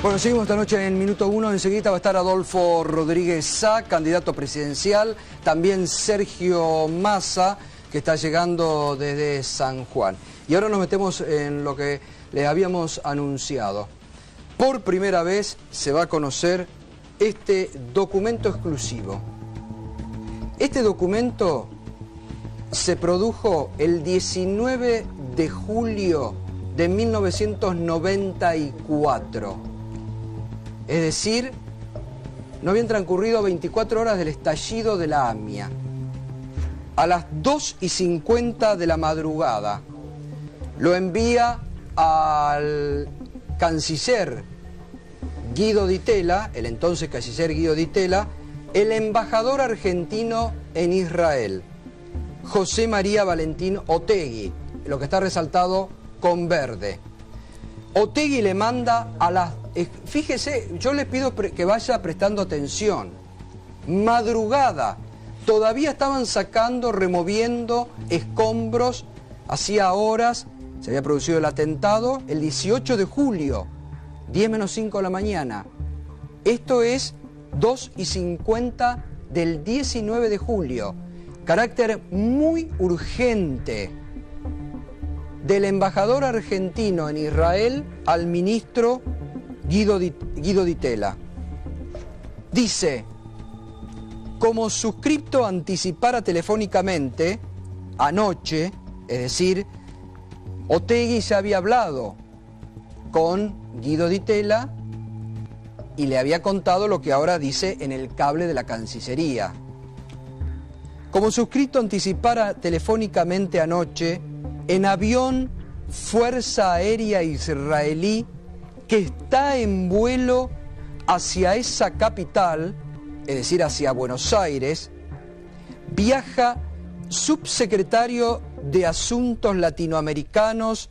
Bueno, seguimos esta noche en Minuto 1. Enseguida va a estar Adolfo Rodríguez Sá, candidato presidencial. También Sergio Massa, que está llegando desde San Juan. Y ahora nos metemos en lo que les habíamos anunciado. Por primera vez se va a conocer este documento exclusivo. Este documento se produjo el 19 de julio de 1994. Es decir, no habían transcurrido 24 horas del estallido de la AMIA. A las 2:50 de la madrugada lo envía al canciller Guido Di Tella, el entonces canciller Guido Di Tella, el embajador argentino en Israel, José María Valentín Otegi, lo que está resaltado con verde. Otegi le manda a las... Fíjese, yo les pido que vaya prestando atención. Madrugada, todavía estaban sacando, removiendo escombros, hacía horas, se había producido el atentado, el 18 de julio, 10 menos 5 de la mañana. Esto es 2:50 del 19 de julio. Carácter muy urgente del embajador argentino en Israel al ministro Guido Di Tella. Dice: como suscripto anticipara telefónicamente anoche, es decir, Otegi ya había hablado con Guido Di Tella y le había contado lo que ahora dice en el cable de la Cancillería. Como suscripto anticipara telefónicamente anoche, en avión Fuerza Aérea Israelí que está en vuelo hacia esa capital, es decir, hacia Buenos Aires, viaja subsecretario de Asuntos Latinoamericanos,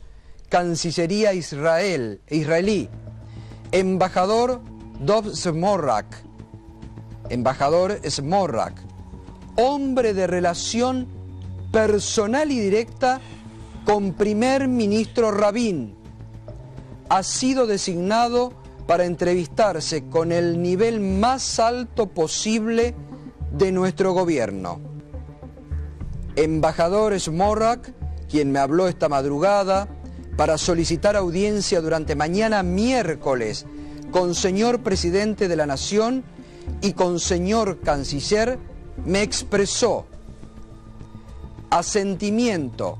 Cancillería israelí, embajador Dov Smorrak, hombre de relación personal y directa con primer ministro Rabin. Ha sido designado para entrevistarse con el nivel más alto posible de nuestro gobierno. Embajador Smorrak, quien me habló esta madrugada para solicitar audiencia durante mañana miércoles con señor presidente de la Nación y con señor canciller, me expresó asentimiento,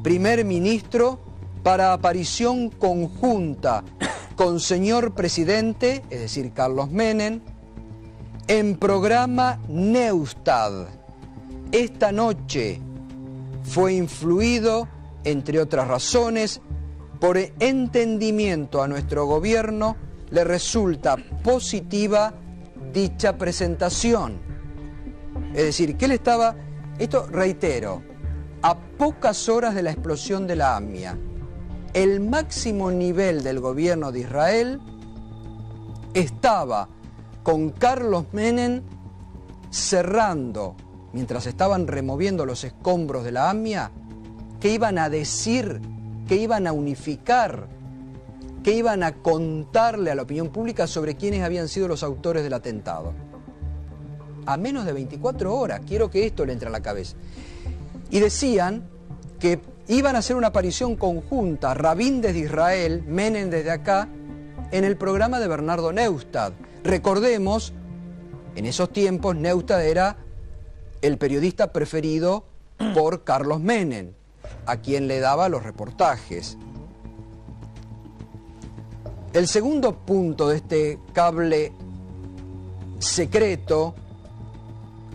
primer ministro, para aparición conjunta con señor presidente, es decir, Carlos Menem, en programa Neustadt. Esta noche fue influido, entre otras razones, por entendimiento a nuestro gobierno, le resulta positiva dicha presentación. Es decir, que él estaba, esto reitero, a pocas horas de la explosión de la AMIA, el máximo nivel del gobierno de Israel estaba con Carlos Menem cerrando, mientras estaban removiendo los escombros de la AMIA, que iban a decir, que iban a unificar, que iban a contarle a la opinión pública sobre quiénes habían sido los autores del atentado. A menos de 24 horas, quiero que esto le entre a la cabeza. Y decían que iban a hacer una aparición conjunta, Rabin desde Israel, Menem desde acá, en el programa de Bernardo Neustadt. Recordemos, en esos tiempos Neustadt era el periodista preferido por Carlos Menem, a quien le daba los reportajes. El segundo punto de este cable secreto,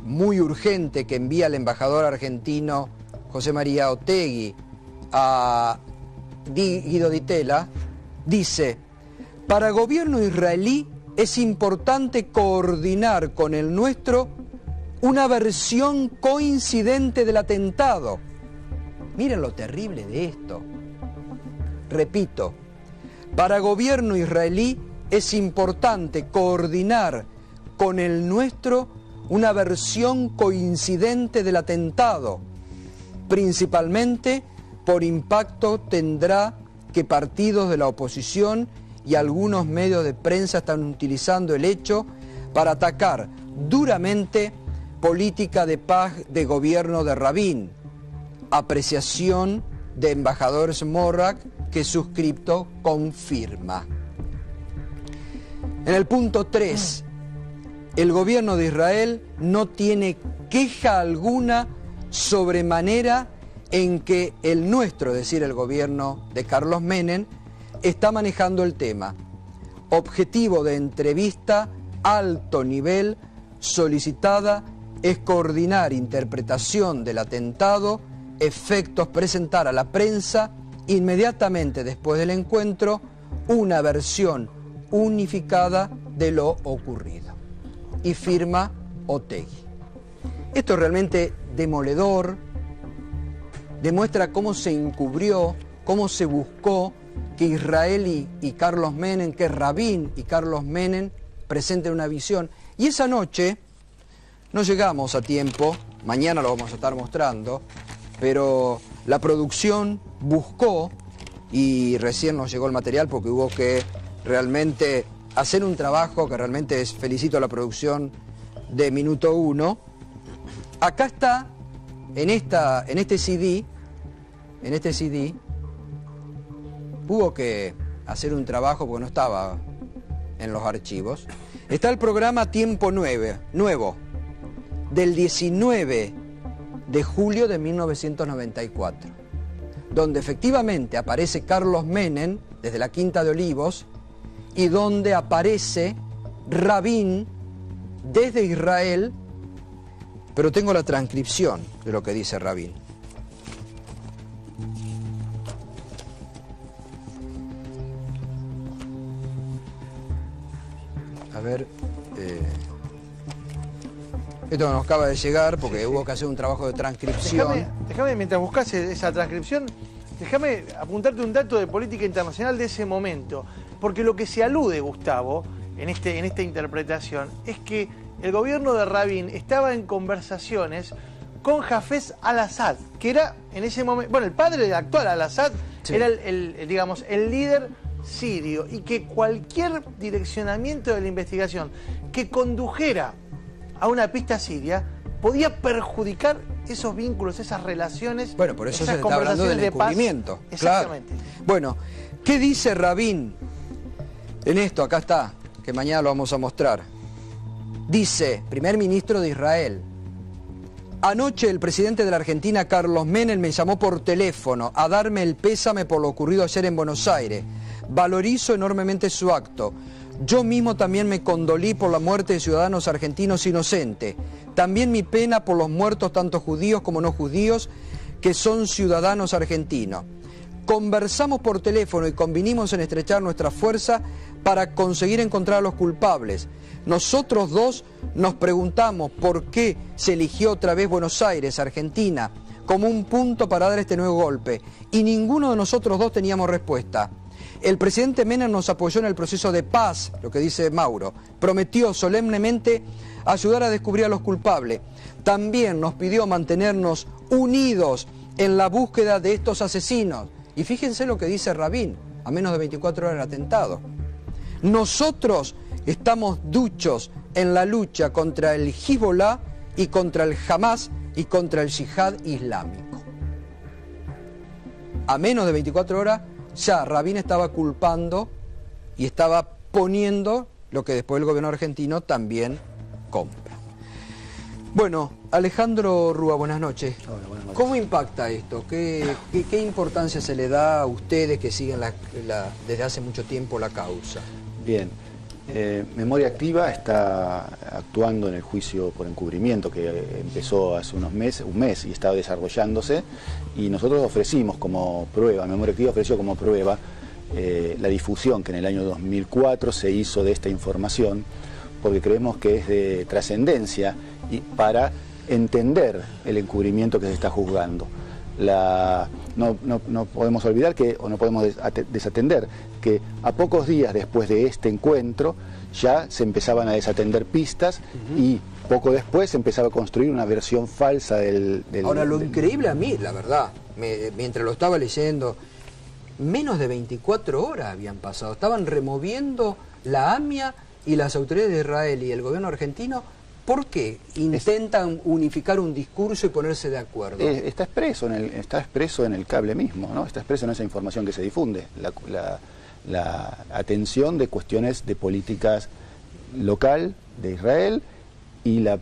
muy urgente, que envía el embajador argentino José María Otegi a Guido Di Tella, dice: para gobierno israelí es importante coordinar con el nuestro una versión coincidente del atentado. Miren lo terrible de esto. Repito, para gobierno israelí es importante coordinar con el nuestro una versión coincidente del atentado. Principalmente por impacto tendrá que partidos de la oposición y algunos medios de prensa están utilizando el hecho para atacar duramente política de paz de gobierno de Rabin, apreciación de embajador Smotrach que suscripto confirma. En el punto 3, el gobierno de Israel no tiene queja alguna sobremanera en que el nuestro, es decir, el gobierno de Carlos Menem, está manejando el tema. Objetivo de entrevista, alto nivel, solicitada es coordinar interpretación del atentado, efectos, presentar a la prensa inmediatamente después del encuentro una versión unificada de lo ocurrido. Y firma Otegi. Esto es realmente demoledor, demuestra cómo se encubrió, cómo se buscó que Israel y Carlos Menem, que Rabin y Carlos Menem presenten una visión. Y esa noche no llegamos a tiempo, mañana lo vamos a estar mostrando, pero la producción buscó, y recién nos llegó el material porque hubo que realmente hacer un trabajo que realmente felicito a la producción de Minuto 1. Acá está, en este CD, hubo que hacer un trabajo porque no estaba en los archivos. Está el programa Tiempo Nuevo, del 19 de julio de 1994, donde efectivamente aparece Carlos Menem desde la Quinta de Olivos y donde aparece Rabin desde Israel, pero tengo la transcripción de lo que dice Rabin. A ver, esto nos acaba de llegar porque hubo que hacer un trabajo de transcripción. Déjame, mientras buscas esa transcripción, déjame apuntarte un dato de política internacional de ese momento. Porque lo que se alude, Gustavo, en esta interpretación, es que el gobierno de Rabin estaba en conversaciones con Hafez al-Assad, que era en ese momento, bueno, el padre del actual al-Assad, sí, era digamos, el líder sirio, y que cualquier direccionamiento de la investigación que condujera a una pista siria podía perjudicar esos vínculos, esas relaciones. Bueno, por eso se está hablando del encubrimiento. Exactamente. Claro. Bueno, ¿qué dice Rabin en esto? Acá está, que mañana lo vamos a mostrar. Dice, primer ministro de Israel: anoche el presidente de la Argentina, Carlos Menem, me llamó por teléfono a darme el pésame por lo ocurrido ayer en Buenos Aires. Valorizo enormemente su acto. Yo mismo también me condolí por la muerte de ciudadanos argentinos inocentes. También mi pena por los muertos, tanto judíos como no judíos, que son ciudadanos argentinos. Conversamos por teléfono y convinimos en estrechar nuestra fuerza para conseguir encontrar a los culpables. Nosotros dos nos preguntamos por qué se eligió otra vez Buenos Aires, Argentina, como un punto para dar este nuevo golpe, y ninguno de nosotros dos teníamos respuesta. El presidente Menem nos apoyó en el proceso de paz, lo que dice Mauro, prometió solemnemente ayudar a descubrir a los culpables. También nos pidió mantenernos unidos en la búsqueda de estos asesinos. Y fíjense lo que dice Rabin, a menos de 24 horas del atentado. Nosotros estamos duchos en la lucha contra el Hezbollah y contra el Hamas y contra el Yihad Islámico. A menos de 24 horas ya Rabin estaba culpando y estaba poniendo lo que después el gobierno argentino también compra. Bueno, Alejandro Rúa, buenas noches. Hola, buenas noches. ¿Cómo impacta esto? ¿Qué importancia se le da a ustedes que siguen desde hace mucho tiempo la causa? Bien, Memoria Activa está actuando en el juicio por encubrimiento que empezó hace un mes y está desarrollándose, y nosotros ofrecimos como prueba, Memoria Activa ofreció como prueba la difusión que en el año 2004 se hizo de esta información, porque creemos que es de trascendencia y para entender el encubrimiento que se está juzgando. No podemos olvidar o no podemos desatender que a pocos días después de este encuentro ya se empezaban a desatender pistas y poco después se empezaba a construir una versión falsa del... Ahora, lo increíble a mí, la verdad, mientras lo estaba leyendo, menos de 24 horas habían pasado. Estaban removiendo la AMIA y las autoridades de Israel y el gobierno argentino. ¿Por qué intentan unificar un discurso y ponerse de acuerdo? Está expreso en el cable mismo, ¿no? Está expreso en esa información que se difunde. La atención de cuestiones de políticas local de Israel y el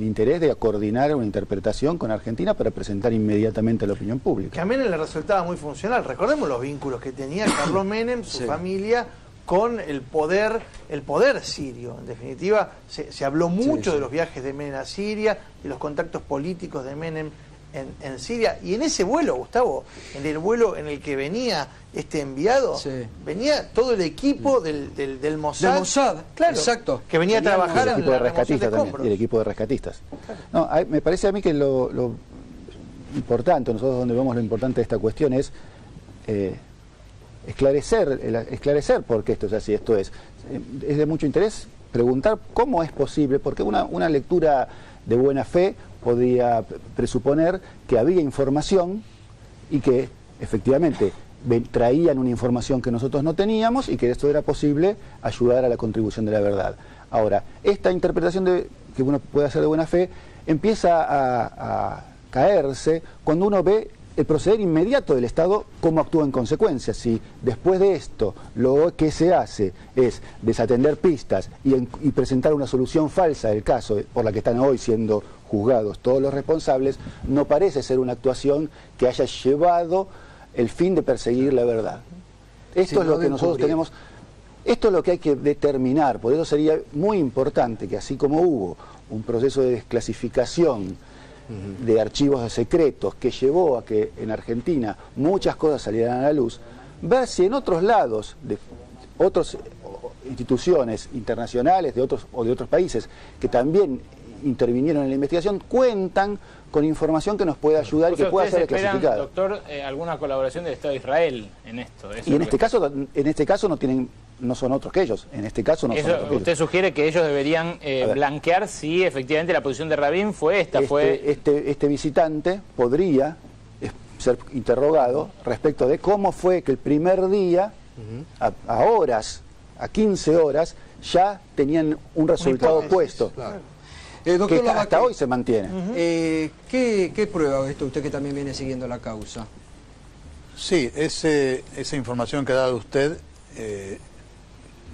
interés de coordinar una interpretación con Argentina para presentar inmediatamente a la opinión pública. Que a Menem le resultaba muy funcional. Recordemos los vínculos que tenía Carlos Menem, su familia, con el poder sirio. En definitiva, se habló mucho de los viajes de Menem a Siria, de los contactos políticos de Menem en Siria. Y en ese vuelo, Gustavo, en el vuelo en el que venía este enviado, venía todo el equipo del Mossad. Del Mossad, claro, exacto. Que venía a trabajar el equipo de rescatistas también, y el equipo de rescatistas. No, me parece a mí que lo importante, nosotros donde vemos lo importante de esta cuestión es esclarecer por qué esto es así. Esto es de mucho interés preguntar cómo es posible, porque una lectura de buena fe podría presuponer que había información y que efectivamente traían una información que nosotros no teníamos y que esto era posible ayudar a la contribución de la verdad. Ahora, esta interpretación que uno puede hacer de buena fe empieza a caerse cuando uno ve el proceder inmediato del Estado, cómo actúa en consecuencia. Si después de esto lo que se hace es desatender pistas y presentar una solución falsa del caso por la que están hoy siendo juzgados todos los responsables, no parece ser una actuación que haya llevado el fin de perseguir la verdad. Esto es lo que nosotros tenemos, esto es lo que hay que determinar. Por eso sería muy importante que, así como hubo un proceso de desclasificación de archivos secretos que llevó a que en Argentina muchas cosas salieran a la luz, ver si en otros lados, de otras instituciones internacionales de otros países que también intervinieron en la investigación, cuentan con información que nos puede ayudar y que pueda ser desclasificada. Doctor, alguna colaboración del Estado de Israel en esto. Y en este caso no son otros que ellos. En este caso no son otros que ellos. Usted sugiere que ellos deberían blanquear si efectivamente la posición de Rabin fue esta. Este visitante podría ser interrogado respecto de cómo fue que el primer día, a horas, a 15 horas, ya tenían un resultado puesto. Claro. Doctor que hasta hoy se mantiene. ¿Qué prueba esto usted que también viene siguiendo la causa? Sí, esa información que ha dado usted,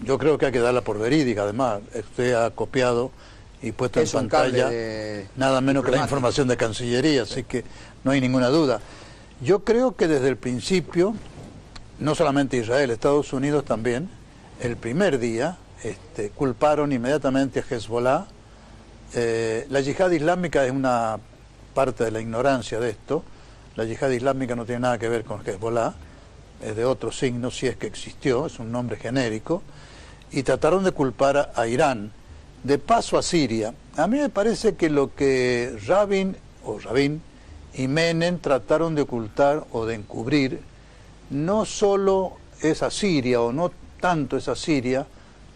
yo creo que hay que darla por verídica. Además, usted ha copiado y puesto en pantalla nada menos que la información de Cancillería, así que no hay ninguna duda. Yo creo que desde el principio, no solamente Israel, Estados Unidos también, el primer día culparon inmediatamente a Hezbollah. La yihad islámica es una parte de la ignorancia de esto. La yihad islámica no tiene nada que ver con Hezbollah, es de otro signo, si es que existió, es un nombre genérico, y trataron de culpar a Irán. De paso a Siria, a mí me parece que lo que Rabin y Menem trataron de ocultar o de encubrir no solo es a Siria, o no tanto es a Siria,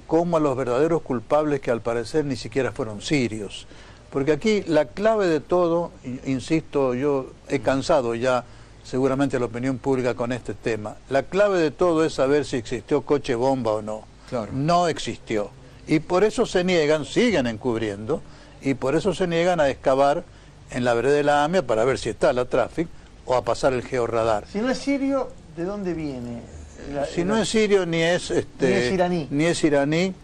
como a los verdaderos culpables que al parecer ni siquiera fueron sirios. Porque aquí la clave de todo, insisto, yo he cansado ya seguramente a la opinión pública con este tema, la clave de todo es saber si existió coche bomba o no. Claro. No existió. Y por eso se niegan, siguen encubriendo, y por eso se niegan a excavar en la vereda de la AMIA para ver si está la Traffic o a pasar el georradar. Si no es sirio, ¿de dónde viene? Si no es sirio ni es iraní,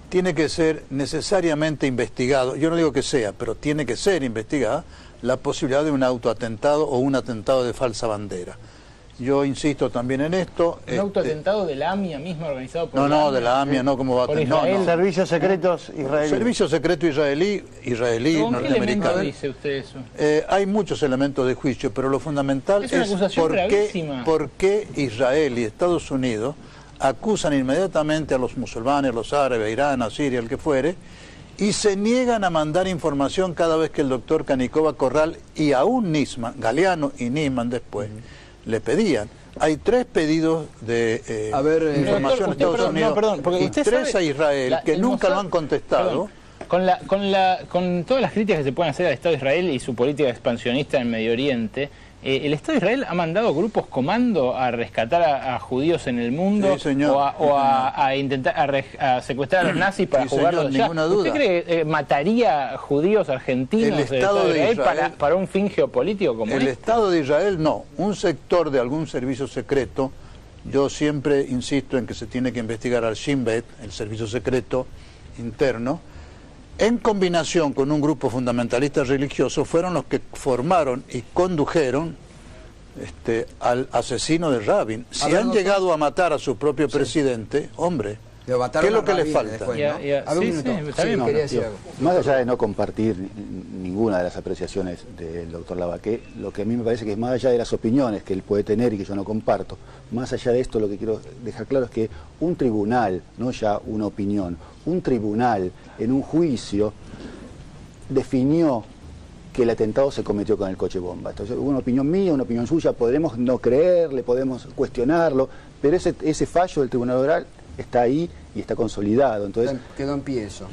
tiene que ser necesariamente investigado. Yo no digo que sea, pero tiene que ser investigada la posibilidad de un autoatentado o un atentado de falsa bandera. Yo insisto también en esto. ¿Un autoatentado de la AMIA misma organizado por No, de la AMIA no, como va a tener. No. Servicios secretos israelíes. Servicio secreto israelí, norteamericano. ¿Qué dice usted eso? Hay muchos elementos de juicio, pero lo fundamental es por qué Israel y Estados Unidos acusan inmediatamente a los musulmanes, a los árabes, a Irán, a Siria, el que fuere, y se niegan a mandar información cada vez que el doctor Canicova Corral y aún Nisman, Galeano y Nisman después, le pedían. Hay 3 pedidos de información a Estados Unidos y 3 a Israel que nunca lo han contestado. Con todas las críticas que se pueden hacer al Estado de Israel y su política expansionista en Medio Oriente, ¿El Estado de Israel ha mandado grupos comando a rescatar a judíos en el mundo? Sí, señor. O a intentar a secuestrar a los nazis para Sí, jugarlos señor, allá? ninguna duda. ¿Usted cree que mataría judíos argentinos El Estado de Israel para un fin geopolítico como El este? Estado de Israel no. Un sector de algún servicio secreto, yo siempre insisto en que se tiene que investigar al Shin Bet, el servicio secreto interno, en combinación con un grupo fundamentalista religioso, fueron los que formaron y condujeron al asesino de Rabin. Si ver, han doctor, llegado a matar a su propio presidente, hombre, Lo ¿qué mataron es lo a que le Rabin falta? después, Ya, ¿no? ya. A ver, un Sí, minuto. sí, está bien. Sí, quería decir algo. Más allá de no compartir ninguna de las apreciaciones del doctor Lavaqué, lo que a mí me parece que es más allá de las opiniones que él puede tener y que yo no comparto, más allá de esto lo que quiero dejar claro es que un tribunal, no ya una opinión, un tribunal en un juicio definió que el atentado se cometió con el coche bomba. Entonces, una opinión mía, una opinión suya, podremos no creerle, podemos cuestionarlo, pero ese fallo del tribunal oral está ahí y está consolidado. Entonces, Quedó en pie eso.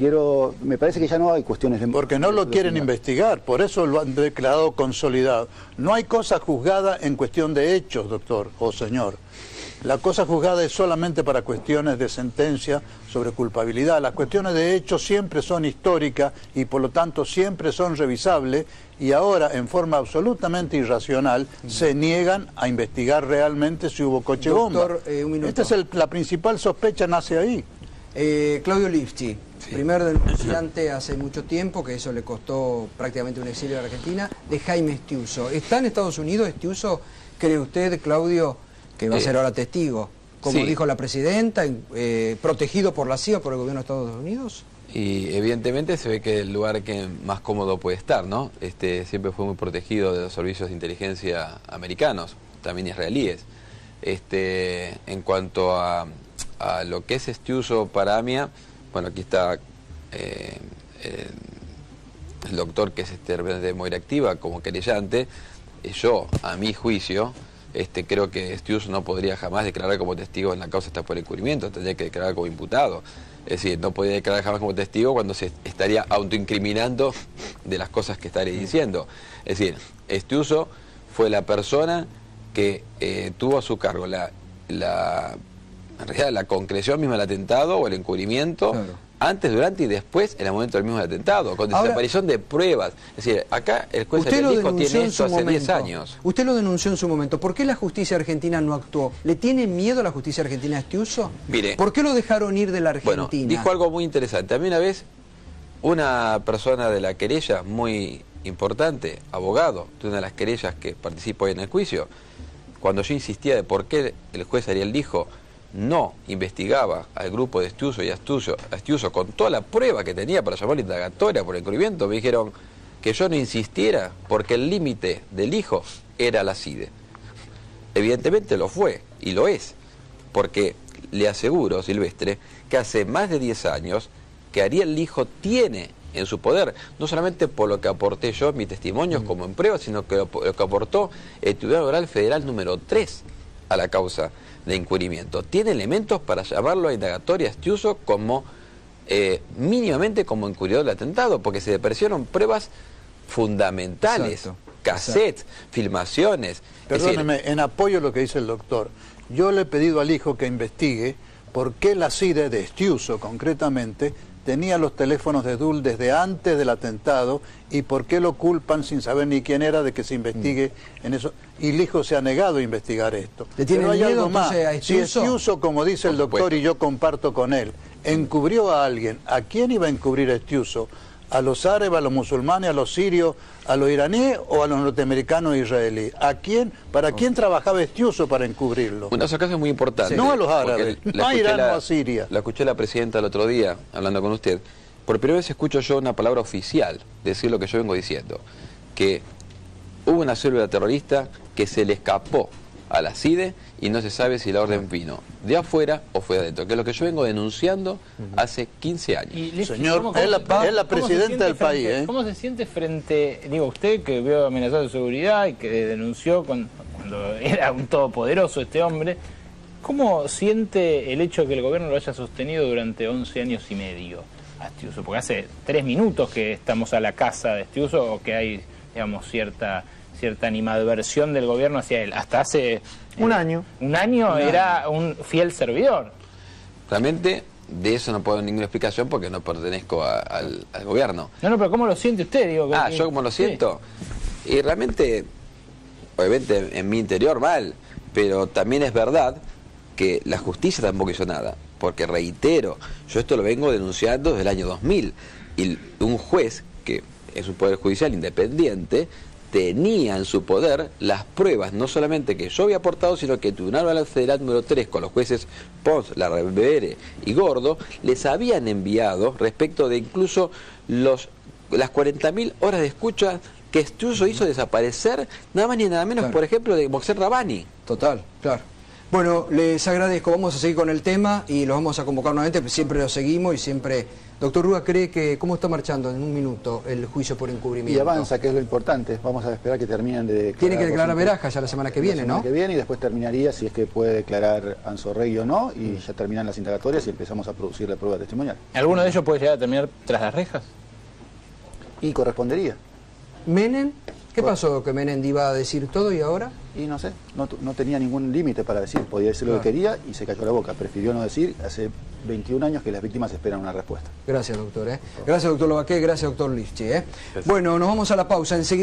me parece que ya no hay cuestiones de... Porque no lo quieren investigar, por eso lo han declarado consolidado. No hay cosa juzgada en cuestión de hechos, doctor o señor. La cosa juzgada es solamente para cuestiones de sentencia sobre culpabilidad. Las cuestiones de hechos siempre son históricas y por lo tanto siempre son revisables y ahora en forma absolutamente irracional se niegan a investigar realmente si hubo coche bomba. Doctor, un minuto. Esta es la principal sospecha, nace ahí. Claudio Lifchi, primer denunciante hace mucho tiempo, que eso le costó prácticamente un exilio a la Argentina, de Jaime Estiuso. ¿Está en Estados Unidos Estiuso? ¿Cree usted, Claudio, que va a ser ahora testigo? Como sí. dijo la presidenta, protegido por la CIA, por el gobierno de Estados Unidos. Y evidentemente se ve que el lugar que más cómodo puede estar, ¿no? Siempre fue muy protegido de los servicios de inteligencia americanos, también israelíes. En cuanto a lo que es Estiuso para AMIA, bueno, aquí está el doctor que es de Moira Activa como querellante. Yo, a mi juicio, creo que Estiuso no podría jamás declarar como testigo en la causa hasta por encubrimiento, tendría que declarar como imputado. Es decir, no podría declarar jamás como testigo cuando se estaría autoincriminando de las cosas que estaría diciendo. Es decir, Estiuso fue la persona que tuvo a su cargo en realidad la concreción misma del atentado o el encubrimiento, claro, antes, durante y después en el momento del mismo atentado, con desaparición de pruebas. Es decir, acá el juez Ariel tiene esto hace 10 años. Usted lo denunció en su momento. ¿Por qué la justicia argentina no actuó? ¿Le tiene miedo a la justicia argentina a Estiuso? Mire, ¿por qué lo dejaron ir de la Argentina? Bueno, dijo algo muy interesante. A mí una vez, una persona de la querella muy importante, abogado de una de las querellas que participó hoy en el juicio, cuando yo insistía de por qué el juez Ariel dijo no investigaba al grupo de Estiuso y a Estiuso con toda la prueba que tenía para llamar indagatoria por encubrimiento, me dijeron que yo no insistiera porque el límite del hijo era la CIDE. Evidentemente lo fue y lo es, porque le aseguro, Silvestre, que hace más de 10 años que Ariel Lijo tiene en su poder, no solamente por lo que aporté yo en mis testimonios como en pruebas, sino que lo que aportó el Tribunal Oral Federal número 3 a la causa de encubrimiento. Tiene elementos para llamarlo a indagatoria a Estiuso como mínimamente como encubridor del atentado, porque se depreciaron pruebas fundamentales, cassettes, filmaciones. Perdóneme, en apoyo a lo que dice el doctor, yo le he pedido al hijo que investigue por qué la CIDE de Estiuso concretamente tenía los teléfonos de Dul desde antes del atentado y por qué lo culpan sin saber ni quién era de que se investigue en eso. Y el hijo se ha negado a investigar esto. ¿Le tiene Pero hay miedo, algo más. a Estiuso? Si Estiuso, como dice el doctor y yo comparto con él, encubrió a alguien, ¿a quién iba a encubrir a Estiuso? ¿A los árabes, a los musulmanes, a los sirios, a los iraníes o a los norteamericanos e israelíes? ¿A quién? ¿Para quién trabajaba Estiuso para encubrirlo? Una cosa muy importante. No a los árabes, no a Irán o a Siria. La escuché la presidenta el otro día, hablando con usted. Por primera vez escucho yo una palabra oficial decir lo que yo vengo diciendo, que hubo una célula terrorista que se le escapó a la CIDE y no se sabe si la orden vino de afuera o fue de adentro, que es lo que yo vengo denunciando hace 15 años. Señor, es la presidenta del país. ¿Cómo se siente frente, digo, usted que vio amenazado de seguridad y que denunció cuando era un todopoderoso este hombre, cómo siente el hecho de que el gobierno lo haya sostenido durante 11 años y medio a Estiuso? Porque hace 3 minutos que estamos a la casa de Estiuso o que hay, digamos, cierta cierta animadversión del gobierno hacia él. Hasta hace un año era un fiel servidor. Realmente de eso no puedo dar ninguna explicación porque no pertenezco al gobierno. No, pero ¿cómo lo siente usted? Digo, yo como lo siento. Sí. Y realmente, obviamente en mi interior mal, pero también es verdad que la justicia tampoco hizo nada. Porque reitero, yo esto lo vengo denunciando desde el año 2000. Y un juez, que es un poder judicial independiente, tenía en su poder las pruebas, no solamente que yo había aportado, sino que el Tribunal Federal número 3, con los jueces Pons, Larrabere y Gordo, les habían enviado respecto de incluso las 40.000 horas de escucha que Estuso hizo desaparecer, nada más ni nada menos, claro, por ejemplo, de Moxer Rabani. Total, claro. Bueno, les agradezco, vamos a seguir con el tema y los vamos a convocar nuevamente, siempre lo seguimos y siempre... Doctor Rúa, ¿cree que cómo está marchando en un minuto el juicio por encubrimiento? Y avanza, que es lo importante. Vamos a esperar que terminen de declarar. Tiene que declarar Beraja ya la semana que viene, ¿no? La semana que viene, y después terminaría si es que puede declarar Anzorregui o no, y ya terminan las indagatorias y empezamos a producir la prueba testimonial. ¿Alguno de ellos puede llegar a terminar tras las rejas? Y correspondería. ¿Menem? ¿Qué pasó que Menem iba a decir todo y ahora? Y no sé, no tenía ningún límite para decir, podía decir lo que quería y se cayó la boca. Prefirió no decir, hace 21 años que las víctimas esperan una respuesta. Gracias, doctor. Gracias, doctor Lobaqué, gracias, doctor Lifchi. Bueno, nos vamos a la pausa. Enseguida.